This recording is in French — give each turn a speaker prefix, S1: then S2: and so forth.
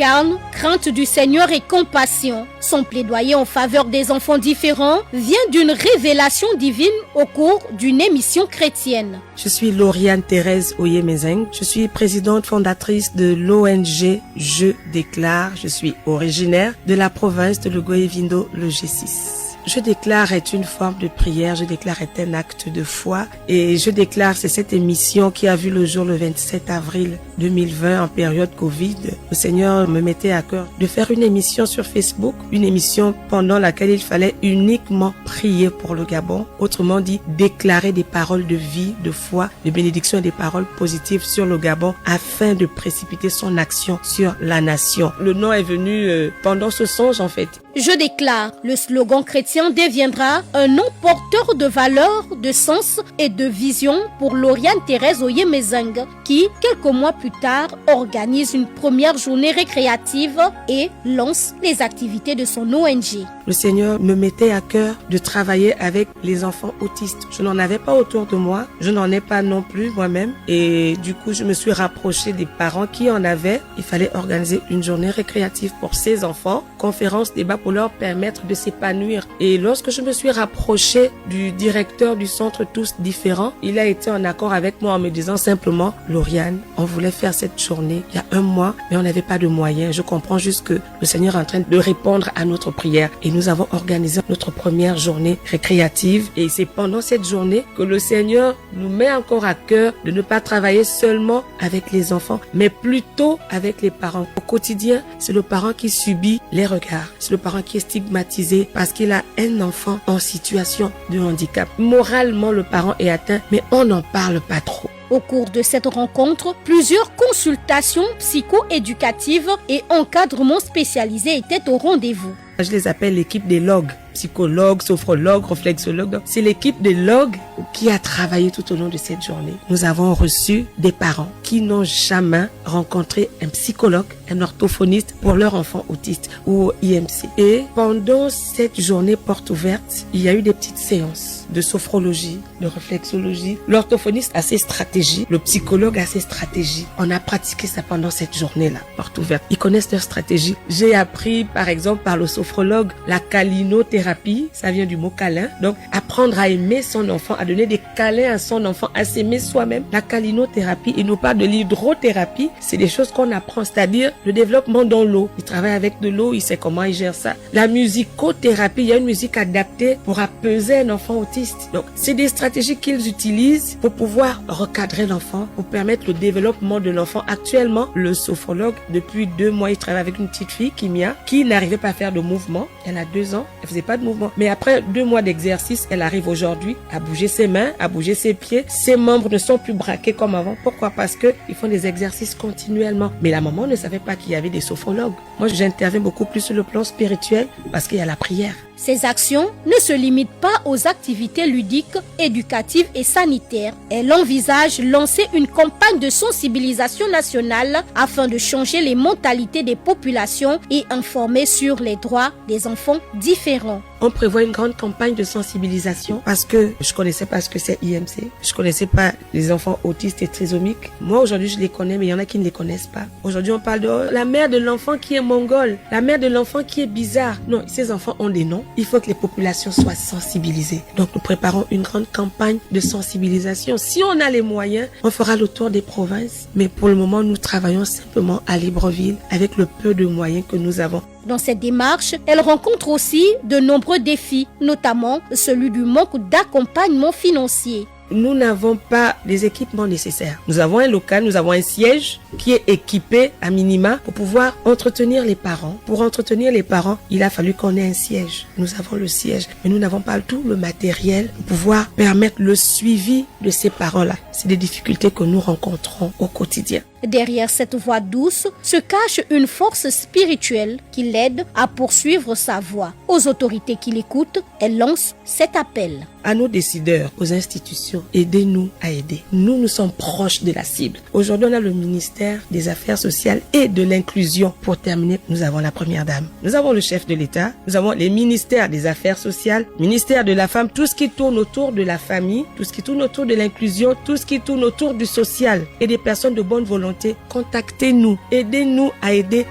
S1: incarne crainte du Seigneur et compassion. Son plaidoyer en faveur des enfants différents vient d'une révélation divine au cours d'une émission chrétienne.
S2: Je suis Lauriane Thérèse Oyemezeng. Je suis présidente fondatrice de l'ONG Je déclare. Je suis originaire de la province de Logoé-Vindo, le G6. Je déclare est une forme de prière, je déclare est un acte de foi et je déclare c'est cette émission qui a vu le jour le 27 avril 2020 en période Covid. Le Seigneur me mettait à cœur de faire une émission sur Facebook, une émission pendant laquelle il fallait uniquement prier pour le Gabon, autrement dit déclarer des paroles de vie, de foi, de bénédiction et des paroles positives sur le Gabon afin de précipiter son action sur la nation. Le nom est venu pendant ce songe en fait.
S1: Je déclare, le slogan chrétien deviendra un nom porteur de valeurs, de sens et de vision pour Lauriane Thérèse Oyemezeng qui, quelques mois plus tard, organise une première journée récréative et lance les activités de son ONG.
S2: Le Seigneur me mettait à cœur de travailler avec les enfants autistes. Je n'en avais pas autour de moi, je n'en ai pas non plus moi-même et du coup je me suis rapprochée des parents qui en avaient. Il fallait organiser une journée récréative pour ces enfants, conférence, débat pour leur permettre de s'épanouir. Et lorsque je me suis rapprochée du directeur du centre Tous Différents, il a été en accord avec moi en me disant simplement, Lauriane, on voulait faire cette journée il y a 1 mois, mais on n'avait pas de moyens. Je comprends juste que le Seigneur est en train de répondre à notre prière. Et nous avons organisé notre première journée récréative. Et c'est pendant cette journée que le Seigneur nous met encore à cœur de ne pas travailler seulement avec les enfants, mais plutôt avec les parents. Au quotidien, c'est le parent qui subit les regards. C'est le parent qui est stigmatisé parce qu'il a un enfant en situation de handicap. Moralement, le parent est atteint, mais on n'en parle pas trop.
S1: Au cours de cette rencontre, plusieurs consultations psycho-éducatives et encadrements spécialisés étaient au rendez-vous.
S2: Je les appelle l'équipe des logs, psychologues, sophrologues, réflexologues. C'est l'équipe des logs qui a travaillé tout au long de cette journée. Nous avons reçu des parents qui n'ont jamais rencontré un psychologue, un orthophoniste pour leur enfant autiste ou IMC. Et pendant cette journée porte ouverte, il y a eu des petites séances de sophrologie, de réflexologie. L'orthophoniste a ses stratégies, le psychologue a ses stratégies. On a pratiqué ça pendant cette journée-là, porte ouverte. Ils connaissent leurs stratégies. J'ai appris, par exemple, par le sophrologue, la câlinothérapie, ça vient du mot câlin. Donc, apprendre à aimer son enfant, à donner des câlins à son enfant, à s'aimer soi-même. La câlinothérapie, il nous parle de l'hydrothérapie. C'est des choses qu'on apprend, c'est-à-dire le développement dans l'eau. Il travaille avec de l'eau, il sait comment il gère ça. La musicothérapie, il y a une musique adaptée pour apaiser un enfant autiste. Donc, c'est des stratégies qu'ils utilisent pour pouvoir recadrer l'enfant, pour permettre le développement de l'enfant. Actuellement, le sophrologue, depuis 2 mois, il travaille avec une petite fille, Kimia, qui n'arrivait pas à faire de mouvement. Elle a 2 ans, elle faisait pas de mouvement. Mais après 2 mois d'exercice, elle arrive aujourd'hui à bouger ses mains, à bouger ses pieds. Ses membres ne sont plus braqués comme avant. Pourquoi? Parce que ils font des exercices continuellement. Mais la maman ne savait pas qu'il y avait des sophrologues. Moi, j'interviens beaucoup plus sur le plan spirituel parce qu'il y a la prière.
S1: Ces actions ne se limitent pas aux activités ludiques, éducatives et sanitaires. Elle envisage lancer une campagne de sensibilisation nationale afin de changer les mentalités des populations et informer sur les droits des enfants différents.
S2: On prévoit une grande campagne de sensibilisation parce que je connaissais pas ce que c'est IMC. Je connaissais pas les enfants autistes et trisomiques. Moi, aujourd'hui, je les connais, mais il y en a qui ne les connaissent pas. Aujourd'hui, on parle de la mère de l'enfant qui est mongole, la mère de l'enfant qui est bizarre. Non, ces enfants ont des noms. Il faut que les populations soient sensibilisées. Donc, nous préparons une grande campagne de sensibilisation. Si on a les moyens, on fera le tour des provinces. Mais pour le moment, nous travaillons simplement à Libreville avec le peu de moyens que nous avons.
S1: Dans cette démarche, elle rencontre aussi de nombreux défis, notamment celui du manque d'accompagnement financier.
S2: Nous n'avons pas les équipements nécessaires. Nous avons un local, nous avons un siège qui est équipé à minima pour pouvoir entretenir les parents. Pour entretenir les parents, il a fallu qu'on ait un siège. Nous avons le siège, mais nous n'avons pas tout le matériel pour pouvoir permettre le suivi de ces parents-là. C'est des difficultés que nous rencontrons au quotidien.
S1: Derrière cette voix douce se cache une force spirituelle qui l'aide à poursuivre sa voie. Aux autorités qui l'écoutent, elle lance cet appel.
S2: À nos décideurs, aux institutions, aidez-nous à aider. Nous sommes proches de la cible. Aujourd'hui, on a le ministère des Affaires sociales et de l'inclusion. Pour terminer, nous avons la première dame. Nous avons le chef de l'État. Nous avons les ministères des Affaires sociales, ministère de la femme, tout ce qui tourne autour de la famille, tout ce qui tourne autour de l'inclusion, tout ce qui tourne autour du social et des personnes de bonne volonté. Contactez-nous, aidez-nous à aider